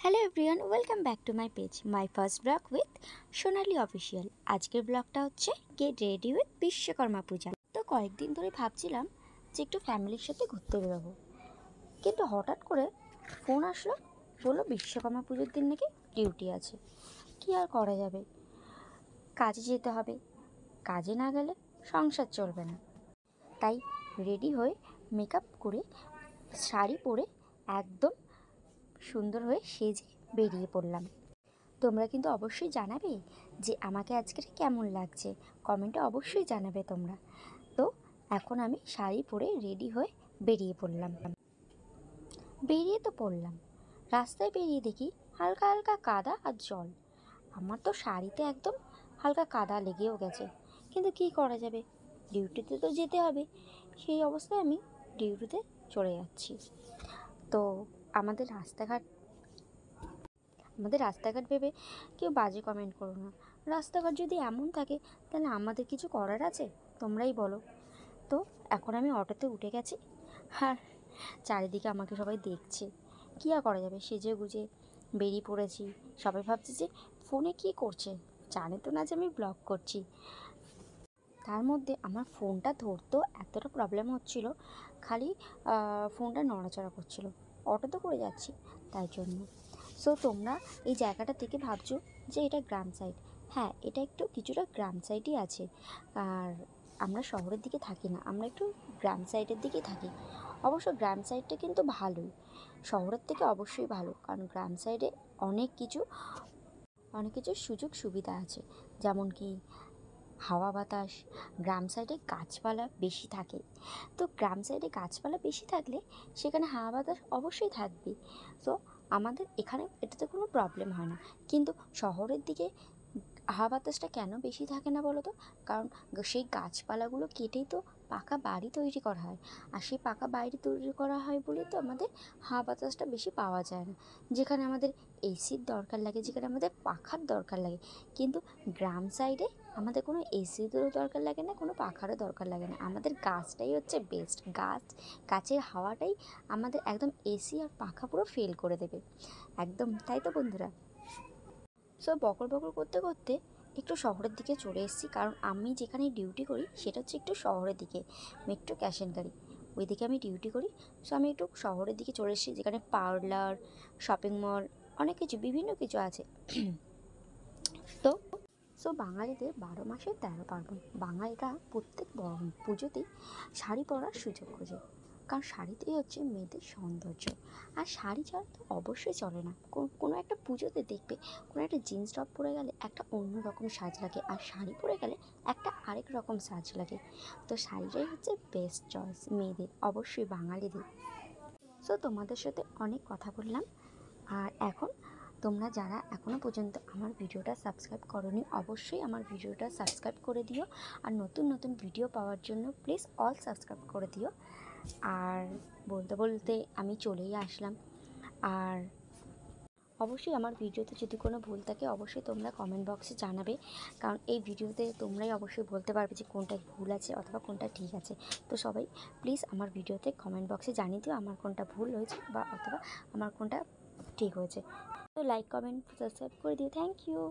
Hello everyone, welcome back to my page my first blog with Sonali official. আজকের ব্লগটা হচ্ছে get ready with Vishwakarma পূজা। তো কয়েকদিন ধরে ভাবছিলাম যে একটু ফ্যামিলির সাথে ঘুরতে বেরোবো, কিন্তু হঠাৎ করে ফোন আসলো, বললো বিশ্বকর্মা পুজোর দিন নাকি ডিউটি আছে। কি আর করা যাবে, কাজে যেতে হবে, কাজে না গেলে সংসার চলবে না। তাই রেডি হয়ে মেকআপ করে শাড়ি পরে একদম সুন্দর হয়ে সেজে বেরিয়ে পড়লাম। তোমরা কিন্তু অবশ্যই জানাবে যে আমাকে আজকের কেমন লাগছে, কমেন্টে অবশ্যই জানাবে তোমরা। তো এখন আমি শাড়ি পরে রেডি হয়ে বেরিয়ে পড়লাম। রাস্তায় বেরিয়ে দেখি হালকা হালকা কাদা আর জল। আমার তো শাড়িতে একদম হালকা কাদা লেগেও গেছে, কিন্তু কি করা যাবে, ডিউটিতে তো যেতে হবে। সেই অবস্থায় আমি ডিউটিতে চলে যাচ্ছি। তো আমাদের রাস্তাঘাট ভেবে কেউ বাজে কমেন্ট করো না। রাস্তাঘাট যদি এমন থাকে তাহলে আমাদের কিছু করার আছে? তোমরাই বলো। তো এখন আমি অটোতে উঠে গেছি, আর চারিদিকে আমাকে সবাই দেখছে। কী আর করা যাবে, সেজে গুজে বেরিয়ে পড়েছি। সবাই ভাবছে যে ফোনে কী করছে, জানে তো না যে আমি ব্লগ করছি। তার মধ্যে আমার ফোনটা ধরতেও এতটা প্রবলেম হচ্ছিল, খালি ফোনটা নড়াচড়া করছিল। অটোতে করে যাচ্ছি তাই জন্য। সো তোমরা এই জায়গাটা থেকে ভাবছো যে এটা গ্রাম সাইড। হ্যাঁ, এটা একটু কিছুটা গ্রাম সাইডই আছে, আর আমরা শহরের দিকে থাকি না, আমরা একটু গ্রাম সাইডের দিকেই থাকি। অবশ্য গ্রাম সাইডটা কিন্তু ভালোই, শহরের থেকে অবশ্যই ভালো, কারণ গ্রাম সাইডে অনেক কিছু সুযোগ সুবিধা আছে, যেমন কি হাওয়া বাতাস। গ্রাম সাইডে গাছপালা বেশি থাকে, তো গ্রাম সাইডে গাছপালা বেশি থাকলে সেখানে হাওয়া বাতাস অবশ্যই থাকবে। সো আমাদের এখানে এটাতে কোনো প্রবলেম হয় না। কিন্তু শহরের দিকে হাওয়া বাতাসটা কেন বেশি থাকে না বলো তো? কারণ সেই গাছপালাগুলো কেটেই তো পাকা বাড়ি তৈরি করা হয়, আর সেই পাকা বাড়ি তৈরি করা হয় বলে তো আমাদের হাওয়া বাতাসটা বেশি পাওয়া যায় না। যেখানে আমাদের এসির দরকার লাগে, যেখানে আমাদের পাখার দরকার লাগে, কিন্তু গ্রাম সাইডে আমাদের কোনো এসিরও দরকার লাগে না, কোনো পাখারও দরকার লাগে না। আমাদের গাছটাই হচ্ছে বেস্ট। গাছের হাওয়াটাই আমাদের একদম এসি আর পাখা পুরো ফেল করে দেবে একদম। তাই তো বন্ধুরা? সো বকর বকর করতে করতে একটু শহরের দিকে চলে এসেছি, কারণ আমি যেখানে ডিউটি করি সেটা হচ্ছে একটু শহরের দিকে, মেট্রো ক্যাশেনকারি ওই দিকে আমি ডিউটি করি। সো আমি একটু শহরের দিকে চলে এসেছি, যেখানে পার্লার, শপিং মল, অনেক কিছু বিভিন্ন কিছু আছে। তো বাঙালিদের 12 মাসে 13 পার্বণ। বাঙালিরা প্রত্যেক পুজোতেই শাড়ি পরার সুযোগ খোঁজে, কারণ শাড়িতেই হচ্ছে মেয়েদের সৌন্দর্য। আর শাড়ি ছাড়া তো অবশ্যই চলে না। কোনো একটা পুজোতে দেখবে কোনো একটা জিন্স টপ পরে গেলে একটা অন্য রকম সাজ লাগে, আর শাড়ি পরে গেলে একটা আরেক রকম সাজ লাগে। তো শাড়িটাই হচ্ছে বেস্ট চয়েস মেয়েদের, অবশ্যই বাঙালিদের। সো তোমাদের সাথে অনেক কথা বললাম, আর এখন তোমরা যারা এখনও পর্যন্ত আমার ভিডিওটা সাবস্ক্রাইব করোনি, অবশ্যই আমার ভিডিওটা সাবস্ক্রাইব করে দিও। আর নতুন নতুন ভিডিও পাওয়ার জন্য প্লিজ অল সাবস্ক্রাইব করে দিও। আর বলতে বলতে আমি চলেই আসলাম। আর অবশ্যই আমার ভিডিওতে যদি কোনো ভুল থাকে অবশ্যই তোমরা কমেন্ট বক্সে জানাবে, কারণ এই ভিডিওতে তোমরাই অবশ্যই বলতে পারবে যে কোনটা ভুল আছে অথবা কোনটা ঠিক আছে। তো সবাই প্লিজ আমার ভিডিওতে কমেন্ট বক্সে জানিয়ে দিও আমার কোনটা ভুল হয়েছে বা অথবা আমার কোনটা ঠিক হয়েছে। তো লাইক, কমেন্ট, সাবস্ক্রাইব করে দিও। Thank you.